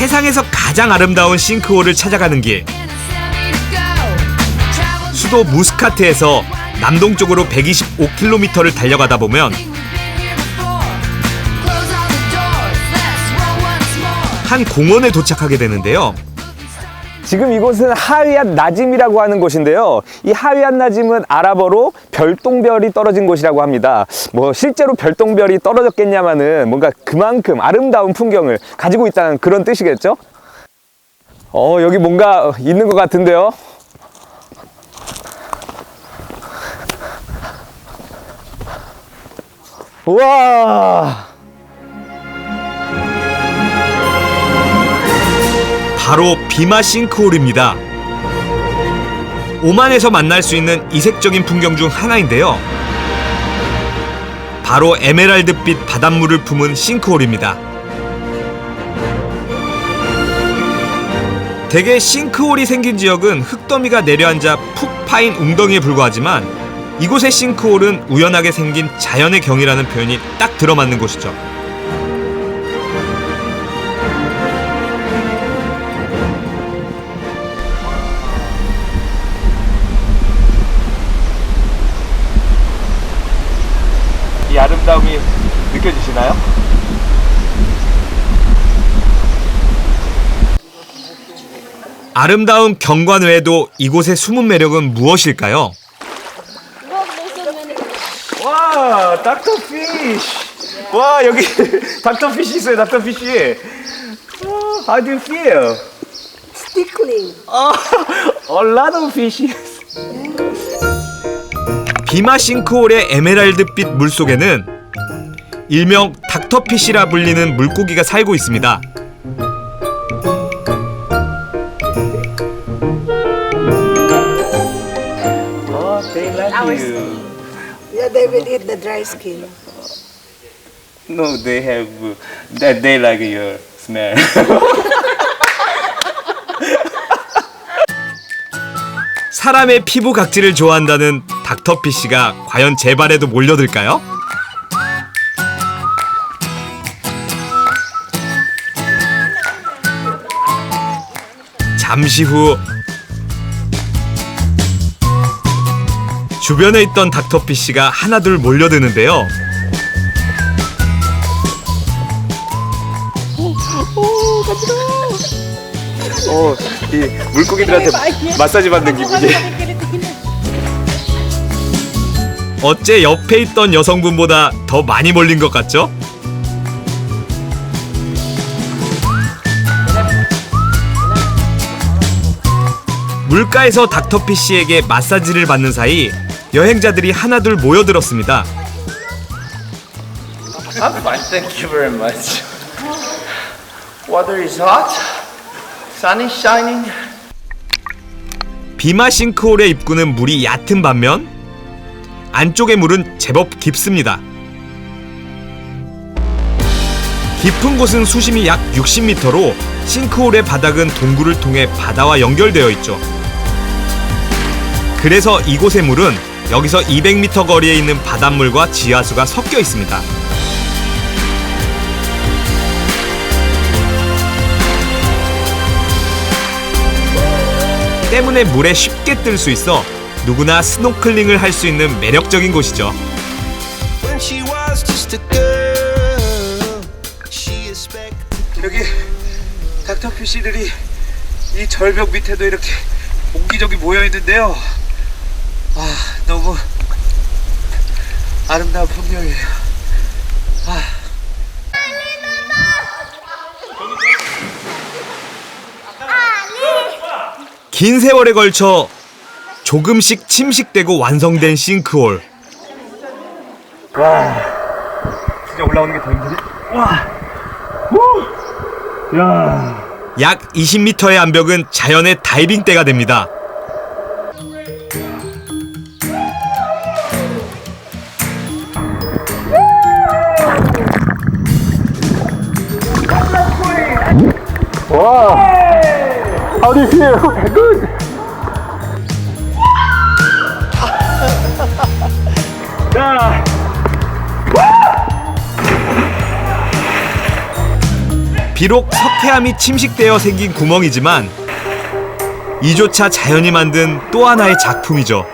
세상에서 가장 아름다운 싱크홀을 찾아가는 길. 수도 무스카트에서 남동쪽으로 125km를 달려가다 보면 한 공원에 도착하게 되는데요. 지금 이곳은 하위앗 나짐이라고 하는 곳인데요. 이 하위앗 나짐은 아랍어로 별똥별이 떨어진 곳이라고 합니다. 뭐 실제로 별똥별이 떨어졌겠냐마는 뭔가 그만큼 아름다운 풍경을 가지고 있다는 그런 뜻이겠죠? 여기 뭔가 있는 것 같은데요. 우와! 바로 비마 싱크홀입니다. 오만에서 만날 수 있는 이색적인 풍경 중 하나인데요. 바로 에메랄드빛 바닷물을 품은 싱크홀입니다. 대개 싱크홀이 생긴 지역은 흙더미가 내려앉아 푹 파인 웅덩이에 불과하지만 이곳의 싱크홀은 우연하게 생긴 자연의 경이라는 표현이 딱 들어맞는 곳이죠. 이 아름다움이 느껴지시나요? 아름다운 경관 외에도 이곳의 숨은 매력은 무엇일까요? 와, 닥터 피쉬. 와, 여기 닥터 피쉬 있어요, 닥터 피쉬. How do you feel? Tickling. A lot of fishes. 비마 싱크홀의 에메랄드빛 물속에는 일명 닥터피쉬라 불리는 물고기가 살고 있습니다. They like you. Yeah, they will eat the dry skin. No, they have that. They like your smell. 사람의 피부 각질을 좋아한다는 닥터피쉬가 과연 제 발에도 몰려들까요? 잠시 후 주변에 있던 닥터피쉬가 하나둘 몰려드는데요. 이 물고기들한테 마사지 받는 기분이. 어째 옆에 있던 여성분보다 더 많이 몰린 것 같죠? 물가에서 닥터피쉬에게 마사지를 받는 사이 여행자들이 하나둘 모여들었습니다. I'm fine, thank you very much. Water is hot, sun is shining. 비마 싱크홀의 입구는 물이 얕은 반면 안쪽의 물은 제법 깊습니다. 깊은 곳은 수심이 약 60m로 싱크홀의 바닥은 동굴을 통해 바다와 연결되어 있죠. 그래서 이곳의 물은 여기서 200m 거리에 있는 바닷물과 지하수가 섞여 있습니다. 때문에 물에 쉽게 뜰 수 있어 누구나 스노클링을 할 수 있는 매력적인 곳이죠. 여기 닥터피쉬들이 이 절벽 밑에도 이렇게 옹기종기 모여 있는데요. 너무 아름다운 풍경이에요. 긴 세월에 걸쳐 조금씩 침식되고 완성된 싱크홀. 와, 진짜 올라오는 게 더 힘드네. 와, 후, 야. 약 20m의 암벽은 자연의 다이빙대가 됩니다. 와, how do you feel? Good. 비록 석회암이 침식되어 생긴 구멍이지만 이조차 자연이 만든 또 하나의 작품이죠.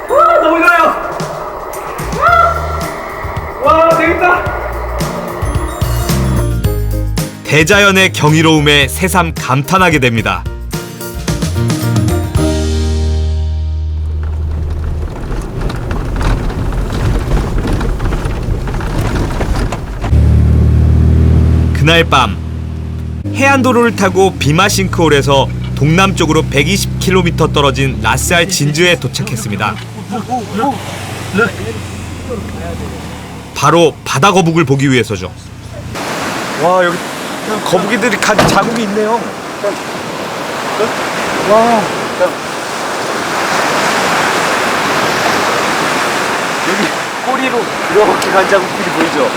너무 좋아요. 와, 재밌다. 대자연의 경이로움에 새삼 감탄하게 됩니다. 그날 밤 해안도로를 타고 비마 싱크홀에서 동남쪽으로 120km 떨어진 라스알 진즈에 도착했습니다. 바로 바다 거북을 보기 위해서죠. 와, 여기 거북이들이 가진 자국이 있네요. 와. 여기 꼬리로 이렇게 간 자국들이 보이죠?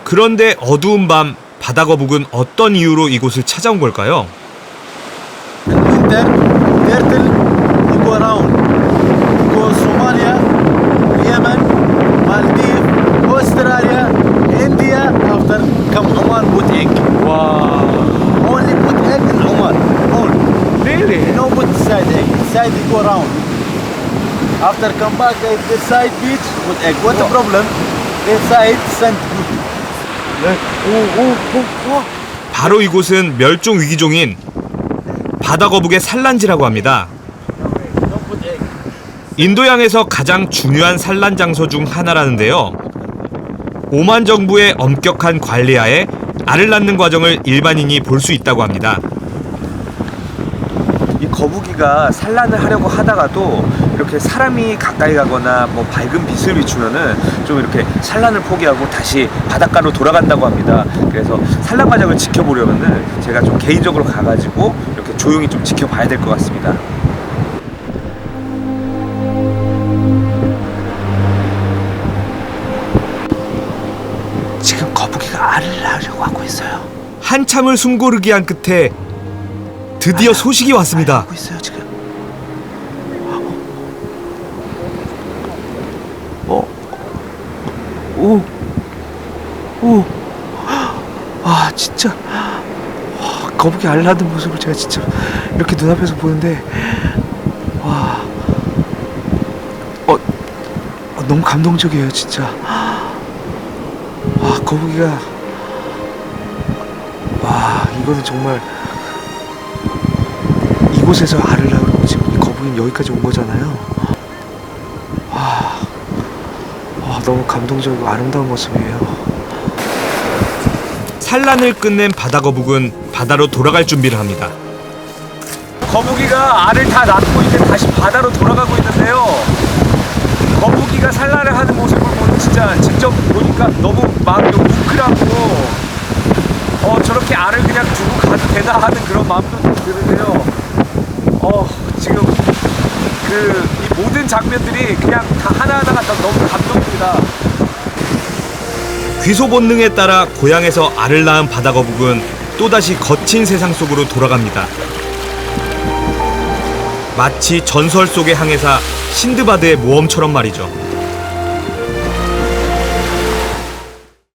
그런데 어두운 밤 바다 거북은 어떤 이유로 이곳을 찾아온 걸까요? In winter, turtle they go around. They go Somalia, Yemen, Maldives, Australia, India. After come Oman put egg. 와. Only put egg in Oman. Only. Really? No put side egg. Side they go around. After come back they this side beach put egg. What the problem? This side send good. 바로 이곳은 멸종 위기종인 바다 거북의 산란지라고 합니다. 인도양에서 가장 중요한 산란 장소 중 하나라는데요. 오만 정부의 엄격한 관리하에 알을 낳는 과정을 일반인이 볼 수 있다고 합니다. 이 거북이가 산란을 하려고 하다가도 이렇게 사람이 가까이 가거나 뭐 밝은 빛을 비추면은 좀 이렇게 산란을 포기하고 다시 바닷가로 돌아간다고 합니다. 그래서 산란 과정을 지켜보려면은 제가 좀 개인적으로 가가지고 이렇게 조용히 좀 지켜봐야 될 것 같습니다. 지금 거북이가 알을 낳으려고 하고 있어요. 한참을 숨고르기 한 끝에 드디어 소식이 왔습니다. 하고 있어요 지금. 아 진짜 거북이 알 낳는 모습을 제가 진짜 이렇게 눈앞에서 보는데 너무 감동적이에요 진짜. 와 거북이가 이거는 정말 이곳에서 알을 낳으려고 지금 이 거북이는 여기까지 온 거잖아요. 너무 감동적이고 아름다운 모습이에요. 산란을 끝낸 바다 거북은 바다로 돌아갈 준비를 합니다. 거북이가 알을 다 낳고 이제 다시 바다로 돌아가고 있는데요. 거북이가 산란을 하는 모습을 보는 진짜 직접 보니까 너무 마음이 너무 뭉클하고 저렇게 알을 그냥 두고 가도 되나 하는 그런 마음도 좀 드는데요. 지금 이 모든 장면들이 그냥 다 하나하나가 다 너무 감동입니다. 귀소 본능에 따라 고향에서 알을 낳은 바다 거북은 또다시 거친 세상 속으로 돌아갑니다. 마치 전설 속의 항해사 신드바드의 모험처럼 말이죠.